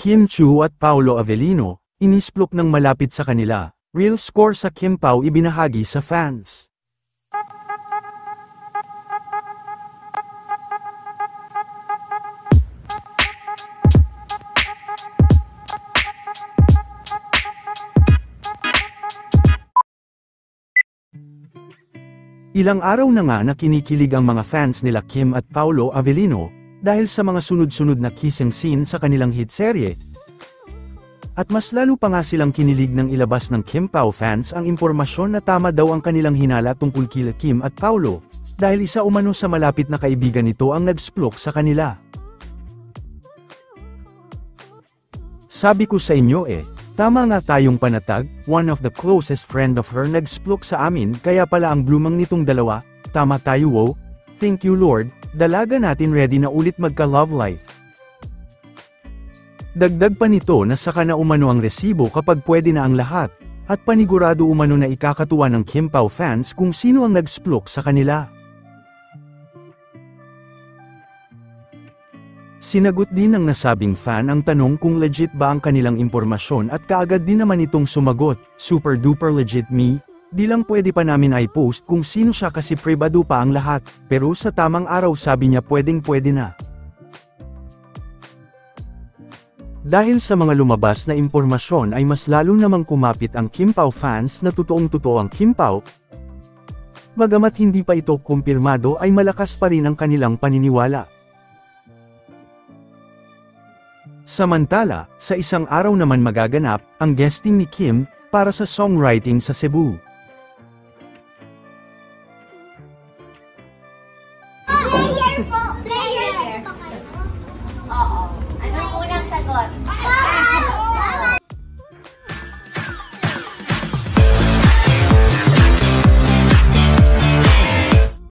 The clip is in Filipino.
Kim Chiu at Paolo Avellino, inisplok ng malapit sa kanila. Real score sa Kim Pao ibinahagi sa fans. Ilang araw na nga na kinikilig ang mga fans nila Kim at Paolo Avellino, dahil sa mga sunod-sunod na kissing scene sa kanilang hit serye. At mas lalo pa nga silang kinilig ng ilabas ng Kim Pao fans ang impormasyon na tama daw ang kanilang hinala tungkol kila Kim at Paolo, dahil isa umano sa malapit na kaibigan nito ang nagsplok sa kanila. Sabi ko sa inyo tama nga tayong panatag, one of the closest friend of her nagsplok sa amin kaya pala ang blumang nitong dalawa, tama tayo wow, thank you Lord, dalaga natin ready na ulit magka-love life. Dagdag pa nito na saka na umano ang resibo kapag pwede na ang lahat, at panigurado umano na ikakatuwa ng Kim Pao fans kung sino ang nagsplok sa kanila. Sinagot din ng nasabing fan ang tanong kung legit ba ang kanilang impormasyon at kaagad din naman itong sumagot, super duper legit me, di lang pwede pa namin i-post kung sino siya kasi privado pa ang lahat, pero sa tamang araw sabi niya pwede na. Dahil sa mga lumabas na impormasyon ay mas lalo namang kumapit ang Kim Pao fans na totoong-totoo ang Kim Pao. Bagamat hindi pa ito kumpirmado ay malakas pa rin ang kanilang paniniwala. Samantala, sa isang araw naman magaganap ang guesting ni Kim para sa songwriting sa Cebu.